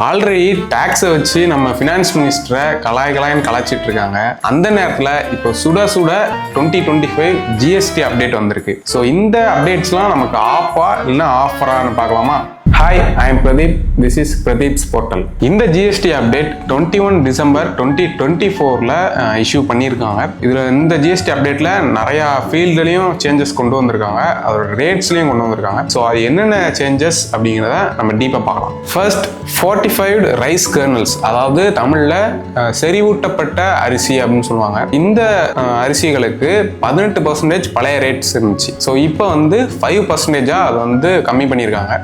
Already டாக்ஸை வச்சு நம்ம finance மினிஸ்டரை கலாய்ன்னு கலாய்ச்சிட்டு இருக்காங்க. அந்த நேரத்தில் இப்போ சுட 2025 ஜிஎஸ்டி அப்டேட் வந்திருக்கு. ஸோ இந்த அப்டேட்ஸ்லாம் நமக்கு ஆஃபா இல்லைன்னா ஆஃபரான்னு பார்க்கலாமா? Hi, I am Pradeep. This is Pradeep's portal. இந்த ஜிஎஸ்டி அப்டேட் 21 டிசம்பர் 2024 இஷ்யூ பண்ணியிருக்காங்க. இதில் இந்த ஜிஎஸ்டி அப்டேட்டில் நிறையா ஃபீல்டுலையும் சேஞ்சஸ் கொண்டு வந்திருக்காங்க, அதோட ரேட்ஸ்லையும் கொண்டு வந்திருக்காங்க. ஸோ அது என்னென்ன சேஞ்சஸ் அப்படிங்கிறத நம்ம டீப்பாக பார்க்கலாம். ஃபர்ஸ்ட், ஃபோர்ட்டிஃபைடு ரைஸ் கர்னல்ஸ், அதாவது தமிழில் செறிவூட்டப்பட்ட அரிசி அப்படின்னு சொல்லுவாங்க. இந்த அரிசிகளுக்கு 18% பழைய ரேட்ஸ் இருந்துச்சு. ஸோ இப்போ வந்து 5% அதை வந்து கம்மி பண்ணியிருக்காங்க.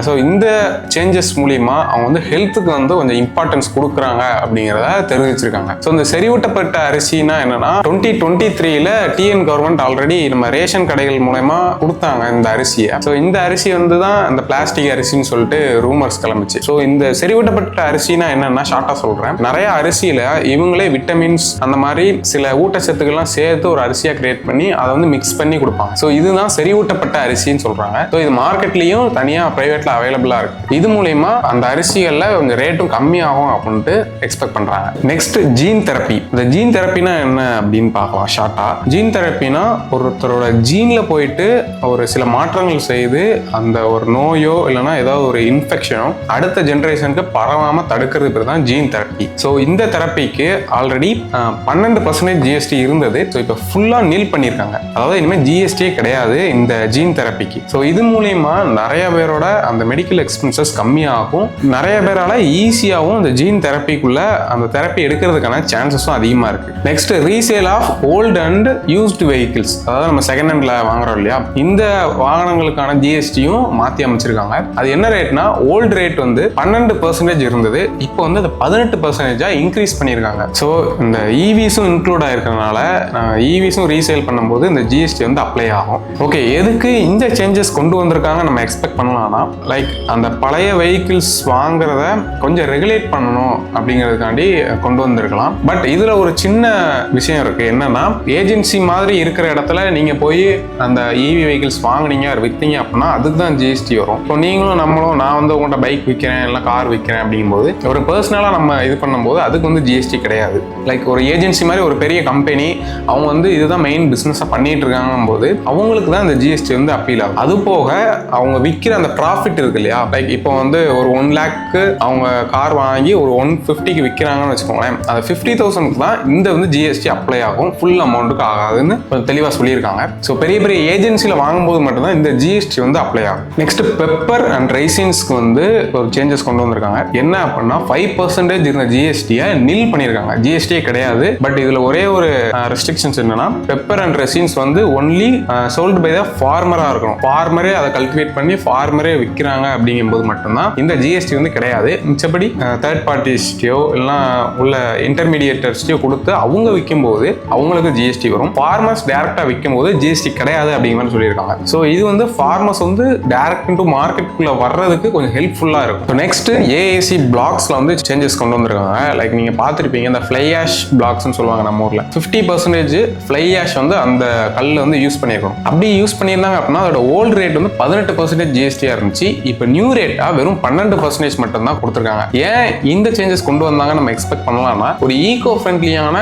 ஸோ இந்த சேஞ்சஸ் மூலியமா அவங்க வந்து ஹெல்த்துக்கு வந்து கொஞ்சம் இம்பார்ட்டன்ஸ் கொடுக்குறாங்க அப்படிங்கிறத தெரிவிச்சிருக்காங்க. ஸோ இந்த செறிவூட்டப்பட்ட அரிசினா என்னன்னா 2023 டிஎன் கவர்மெண்ட் ஆல்ரெடி நம்ம ரேஷன் கடைகள் மூலமா கொடுத்தாங்க இந்த அரிசியை. ஸோ இந்த அரிசி வந்து தான் இந்த பிளாஸ்டிக் அரிசின்னு சொல்லிட்டு ரூமர்ஸ் கிளம்பிச்சு. ஸோ இந்த செறிவூட்டப்பட்ட அரிசினா என்னன்னா ஷார்ட்டா சொல்றேன். நிறைய அரிசியில இவங்களே விட்டமின்ஸ் அந்த மாதிரி சில ஊட்டச்சத்துக்கள்லாம் சேர்த்து ஒரு அரிசியா கிரியேட் பண்ணி அதை வந்து மிக்ஸ் பண்ணி கொடுப்பாங்க. ஸோ இதுதான் செறிவூட்டப்பட்ட அரிசின்னு சொல்றாங்க. ஸோ இது மார்க்கெட்லயும் தனியா பிரைவேட்ல அவைலபிளா இருக்கு. இது மூலமா அந்த அரிசிகள்ல கொஞ்சம் ரேட்டும் கம்மியாகும் அப்படின்ட்டு எக்ஸ்பெக்ட் பண்றாங்க. Next, gene therapy. இந்த ஜீன் தெரப்பினா என்ன அப்படின்னு பார்க்கலாம் ஷார்ட்டா. ஜீன் தெரப்பினா ஒருத்தரோட ஜீன்ல போயிட்டு ஒரு சில மாற்றங்கள் செய்து அந்த ஒரு நோயோ இல்லைன்னா ஏதாவது ஒரு இன்ஃபெக்ஷனோ அடுத்த ஜெனரேஷனுக்கு பரவாம தடுக்கிறது பேர் தான் ஜீன் தெரப்பி. ஸோ இந்த தெரப்பிக்கு ஆல்ரெடி 12% ஜிஎஸ்டி இருந்தது. ஸோ இப்போ ஃபுல்லா நீல் பண்ணியிருக்காங்க. அதாவது இனிமேல் ஜிஎஸ்டியே கிடையாது இந்த ஜீன் தெரப்பிக்கு. ஸோ இது மூலியமா நிறைய பேரோட அந்த மெடிக்கல் எக்ஸ்பென்சஸ் கம்மியாகும். நிறைய பேரால ஈஸியாகவும் இந்த ஜீன் தெரப்பிக்குள்ள அந்த தெரப்பி எடுக்கிறதுக்கான சான்சஸும் அதிகமாக இருக்கு. Next, resale of old and used vehicles, அதாவது நம்ம செகண்ட் ஹேண்ட்ல வாங்குறோம் இல்லையா, இந்த வாகனங்களுக்கான ஜிஎஸ்டியும் மாற்றி அமைச்சிருக்காங்க. அது என்ன ரேட்னா, ஓல்டு ரேட் வந்து 12% இருந்தது, இப்போ வந்து அது 18% இன்க்ரீஸ் பண்ணியிருக்காங்க. ஸோ இந்த இவிஸும் இன்க்ளூட் ஆயிருக்கிறதுனால இவிஸும் ரீசேல் பண்ணும்போது இந்த ஜிஎஸ்டி வந்து அப்ளை ஆகும். ஓகே, எதுக்கு இந்த சேஞ்சஸ் கொண்டு வந்திருக்காங்க நம்ம எக்ஸ்பெக்ட் பண்ணலாம்னா, லைக் அந்த பழைய வெஹிக்கிள்ஸ் வாங்குறத கொஞ்சம் ரெகுலேட் பண்ணணும் அப்படிங்கிறதுக்காண்டி கொண்டு வந்திருக்கலாம். பட் இதுல ஒரு சின்ன விஷயம் இருக்கு. என்னன்னா, ஏஜென்சி மாதிரி இருக்கிற இடத்துல நீங்க போய் அந்த இவி வெஹிக்கிள்ஸ் வாங்குனீங்க வித்தீங்க அப்படின்னா அதுக்கு தான் ஜிஎஸ்டி வரும். ஸோ நீங்களும் நம்மளும் நான் வந்து உங்கள்கிட்ட பைக் விற்கிறேன் இல்லை கார் விற்கிறேன் அப்படிங்கும்போது ஒரு பர்சனலா நம்ம இது பண்ணும்போது அதுக்கு வந்து ஜிஎஸ்டி கிடையாது. லைக் ஒரு ஏஜென்சி மாதிரி ஒரு பெரிய கம்பெனி அவங்க வந்து இதுதான் மெயின் பிசினஸா பண்ணிட்டு இருக்காங்க போது அவங்களுக்கு தான் இந்த ஜிஎஸ்டி வந்து அப்பீல் ஆகும். அது போக அவங்க விற்கிற அந்த ப்ராஃபிட் இருக்கு இல்லையா, லைக் இப்போ வந்து ஒரு 1 லேக்கு அவங்க கார் வாங்கி ஒரு 150க்கு விற்கிறாங்கன்னு வச்சுக்கோங்களேன், அது 50,000 தான் இந்த வந்து ஜிஎஸ்டி அப்ளை ஆகும், ஃபுல் அமௌண்ட்டுக்கு ஆகாதுன்னு கொஞ்சம் தெளிவாக சொல்லியிருக்காங்க. ஸோ பெரிய பெரிய ஏஜென்சியில் வாங்கும்போது மட்டும்தான் இந்த ஜிஎஸ்டி வந்து அப்ளை ஆகும். நெக்ஸ்ட், பெப்பர் அண்ட் ரைசின்ஸ்க்கு வந்து ஒரு சேஞ்சஸ் கொண்டு வந்திருக்காங்க. என்ன அப்படின்னா 5% இருந்த ஜிஎஸ்டியை நில் பண்ணியிருக்காங்க. ஜிஎஸ்டியே கிடையாது. பட் இதில் ஒரே ஒரு ரெஸ்ட்ரிக்ஷன்ஸ் என்னன்னா, பெப்பர் அண்ட் ரெசின்ஸ் வந்து ஒன்லி சோல்டு பை த ஃபார்மராக இருக்கணும். ஃபார்மரே அதை கல்டிவேட் பண்ணி ஃபார்மரே விற்கிறாங்க அப்படிங்கும்போது மட்டும்தான் இந்த ஜிஎஸ்டி வந்து கிடையாது. மிச்சப்படி தேர்ட் பார்ட்டிஸ்டையோ இல்லைன்னா உள்ள இன்டர்மீடியேட்டர்ஸ்டையோ கொடுத்து அவங்க விற்கும் போது அவங்களுக்கு ஜிஎஸ்டி வரும். ஃபார்மர்ஸ் டைரக்டா விற்கும் போது ஜிஎஸ்டி கிடையாது அப்படிங்கிற மாதிரி சொல்லியிருக்காங்க. ஸோ இது வந்து ஃபார்மர்ஸ் வந்து டைரக்ட் டு மார்க்கெட்டுக்குள்ள வர்றதுக்கு கொஞ்சம் ஹெல்ப்ஃபுல்லா இருக்கும். நெக்ஸ்ட், ஏஏசி பிளாக்ஸ்ல வந்து சேஞ்சஸ் கொண்டு வந்திருக்காங்க. லைக் நீங்க பார்த்துருப்பீங்க, இந்த ஃப்ளை ஆஷ் பிளாக்ஸ்ன்னு சொல்லுவாங்க நம்ம ஊர்ல. 50% ஃப்ளை ஆஷ் வந்து அந்த கல்ல வந்து யூஸ் பண்ணியிருக்கணும். அப்படி யூஸ் பண்ணியிருந்தாங்க அப்படின்னா அதோட ஓல்டு ரேட் வந்து 18% ஜிஎஸ்டியா இருந்துச்சு. இப்போ நியூ ரேட்டா வெறும் 12% மட்டும் தான் கொடுத்துருக்காங்க. ஏன் இந்த சேஞ்சஸ் கொண்டு வந்தாங்க நம்ம எக்ஸ்பெக்ட் பண்ணலாம்னா, ஒரு ஈகோ ஃப்ரெண்ட்லியான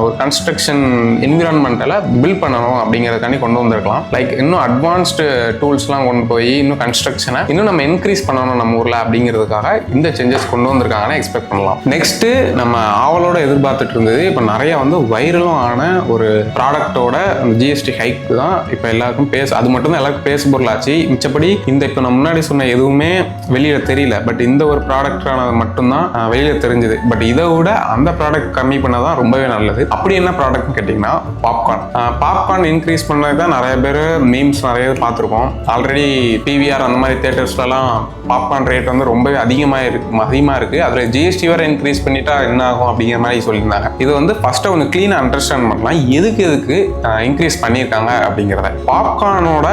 ஒரு கன்ஸ்ட்ரக்ஷன் என்விரான்மெண்ட்ல பில்ட் பண்ணணும் அப்படிங்கிறதுக்காண்டி கொண்டு வந்திருக்கலாம். லைக் இன்னும் அட்வான்ஸ்டு டூல்ஸ்லாம் கொண்டு போய் இன்னும் கன்ஸ்ட்ரக்ஷனை இன்னும் நம்ம இன்க்ரீஸ் பண்ணணும் நம்ம ஊர்ல அப்படிங்கிறதுக்காக இந்த சேஞ்சஸ் கொண்டு வந்திருக்காங்கன்னு எக்ஸ்பெக்ட் பண்ணலாம். நெக்ஸ்ட், நம்ம ஆவலோட எதிர்பார்த்துட்டு இருந்தது இப்போ நிறைய வந்து வைரலும் ஆன ஒரு ப்ராடக்டோட அந்த ஜிஎஸ்டி ஹைக் தான் இப்போ எல்லாருக்கும் அது மட்டும் தான் எல்லாருக்கும் பேசு பொருளாச்சு. மிச்சப்படி இந்த இப்போ நம்ம முன்னாடி சொன்ன எதுவுமே வெளியில தெரியல. பட் இந்த ஒரு ப்ராடக்டானது மட்டும்தான் வெளியில தெரிஞ்சது. பட் இதை விட அந்த ப்ராடக்ட் கம்மி பண்ணதான் ரொம்பவே நல்லது. அப்படி என்ன ப்ராடக்ட்னு கேட்டீங்கன்னா, பாப்கார்ன் இன்க்ரீஸ் பண்ணது தான் நிறைய பேர் மீம்ஸ் நிறைய பார்த்துருக்கோம். ஆல்ரெடி பிவிஆர் அந்த மாதிரி தியேட்டர்ஸ்லாம் பாப்கார்ன் ரேட் வந்து ரொம்பவே அதிகமாக இருக்கு. அதில் ஜிஎஸ்டி வேற இன்க்ரீஸ் பண்ணிட்டா என்ன ஆகும் அப்படிங்கிற மாதிரி சொல்லியிருந்தாங்க. இது வந்து ஃபர்ஸ்ட் ஒன்று கிளீனா அண்டர்ஸ்டாண்ட் பண்ணலாம், எதுக்கு இன்க்ரீஸ் பண்ணியிருக்காங்க அப்படிங்கிறத. பாப்கார்னோட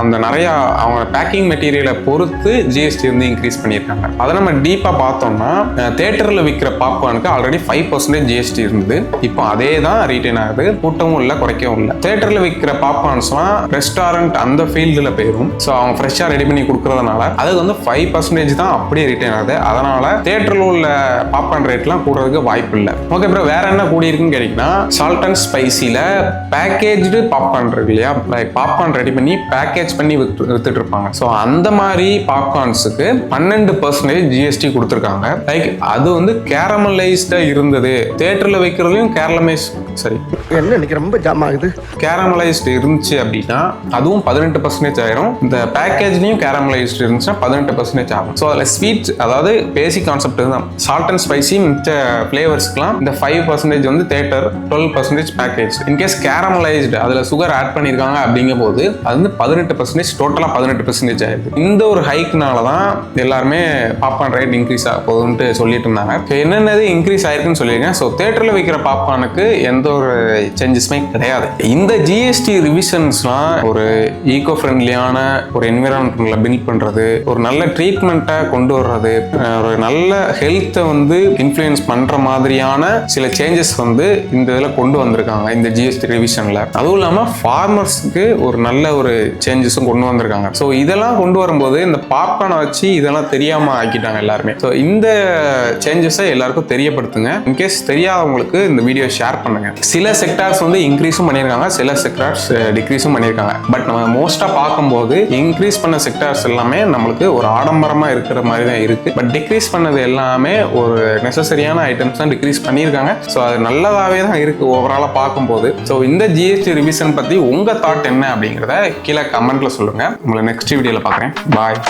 அந்த நிறைய அவங்க பேக்கிங் மெட்டீரியலை பொறுத்து ஜிஎஸ்டி வந்து இன்க்ரீஸ் பண்ணியிருக்காங்க. அதை நம்ம டீப்பா பார்த்தோம்னா, தியேட்டர்ல விற்கிற பாப்கார்னுக்கு ஆல்ரெடி 5% ஜிஎஸ்டி இருந்தது. இப்போ அதே தான் ரீட்டைன் ஆகுது, கூட்டமும் இல்லை குறைக்கவும் இல்லை. தியேட்டர்ல விற்கிற பாப்கார்ன்ஸ்லாம் ரெஸ்டாரண்ட் அந்த ஃபீல்டுல போயிடும். ஸோ அவங்க ஃப்ரெஷ்ஷாக ரெடி பண்ணி கொடுக்கறதுனால அதுக்கு வந்து 5% தான் அப்படியே ரிட்டர்ன் ஆகுது. கிடையாது. அதனால தியேட்டர்ல உள்ள பாப்கார்ன் ரேட்லாம் கூடுறதுக்கு வாய்ப்பு இல்லை. ஓகே ப்ரோ, வேற என்ன கூடி இருக்குன்னு கேட்டீங்கன்னா சால்ட் அண்ட் ஸ்பைசில பேக்கேஜ்டு பாப்கார்ன் இருக்கு இல்லையா, பாப்கார்ன் ரெடி பண்ணி பேக்கேஜ் பண்ணி வித்துட்டு இருப்பாங்க. ஸோ அந்த மாதிரி பாப்கார்ன்ஸுக்கு 12% ஜிஎஸ்டி கொடுத்துருக்காங்க. லைக் அது வந்து கேரமலைஸ்டா இருந்தது, தியேட்டர்ல வைக்கிறதுலையும் ரொம்ப ஜாம் ஆகுது, கேரமலைஸ்டு இருந்துச்சு அப்படின்னா அதுவும் 18% ஆயிரும். இந்த பேக்கேஜ்லயும் கேரமலைஸ்டு இருந்துச்சுன்னா 18% ஆகும். ஸோ அதில் ஸ்வீட், அதாவது பேசிக் கான்செப்ட் தான். சால்ட் அண்ட் ஸ்பைசி மிச்ச ஃபிளேவர்ஸ்க்குலாம் இந்த 5% வந்து தியேட்டர், 12% பேக்கேஜ். இன்கேஸ் கேரமலைஸ்டு அதில் சுகர் ஆட் பண்ணியிருக்காங்க அப்படிங்கும் போது அது வந்து 18%, டோட்டலாக 18% ஆயிடுது. இந்த ஒரு ஹைக்னால தான் எல்லாருமே பாப்கார்ன் ரேட் இன்க்ரீஸ் ஆக போகுதுன்ட்டு சொல்லிட்டு இருந்தாங்க. என்னென்னது இன்க்ரீஸ் ஆயிருக்குன்னு சொல்லியிருக்கேன். ஸோ தியேட்டரில் வைக்கிற பாப்கார்னுக்கு எந்த ஒரு சேஞ்சஸுமே கிடையாது. இந்த ஜிஎஸ்டி ரிவிஷன்ஸ்லாம் ஒரு ஈகோ ஃப்ரெண்ட்லியான ஒரு என்விரான்மெண்ட்ல பில்ட் பண்றது, ஒரு நல்ல ட்ரீட்மெண்ட்டை கொண்டு வர்றது, ஒரு நல்ல ஹெல்த்தை வந்து இன்ஃப்ளூயன்ஸ் பண்ற மாதிரியான சில சேஞ்சஸ் வந்து இந்த இதில் கொண்டு வந்திருக்காங்க இந்த ஜிஎஸ்டி ரிவிஷன்ல. அதுவும் இல்லாமல் ஃபார்மர்ஸ்க்கு ஒரு நல்ல ஒரு சேஞ்சஸும் கொண்டு வந்திருக்காங்க. ஸோ இதெல்லாம் கொண்டு வரும்போது இந்த பாப்கார்னை வச்சு இதெல்லாம் தெரியாம ஆக்கிட்டாங்க எல்லாருமே. ஸோ இந்த சேஞ்சஸை எல்லாருக்கும் தெரியப்படுத்துங்க. இன்கேஸ் தெரியாதவங்களுக்கு இந்த வீடியோ ஷேர் பண்ணுங்க. சில செக்டார்ஸ் வந்து இன்க்ரீஸும் பண்ணியிருக்காங்க, சில செக்டார்ஸ் டிக்ரீஸும் பண்ணியிருக்காங்க. பட் நம்ம மோஸ்டா பார்க்கும்போது இன்க்ரீஸ் பண்ண செக்டார்ஸ் எல்லாமே நம்மளுக்கு ஒரு ஆடம்பரமா இருக்கிற மாதிரி தான் இருக்கு. பட் டிக்ரீஸ் பண்ணது எல்லாமே ஒரு நெசசரியான ஐட்டம்ஸ் தான் டிக்ரீஸ் பண்ணியிருக்காங்க. ஸோ அது நல்லதாவே தான் இருக்கு ஓவராலா பார்க்கும்போது. ஸோ இந்த ஜிஎஸ்டி ரிவிஷன் பத்தி உங்க தாட் என்ன அப்படிங்கிறத கீழே கமெண்ட்ல சொல்லுங்க. உங்களை நெக்ஸ்ட் வீடியோல பார்க்குறேன். பாய்.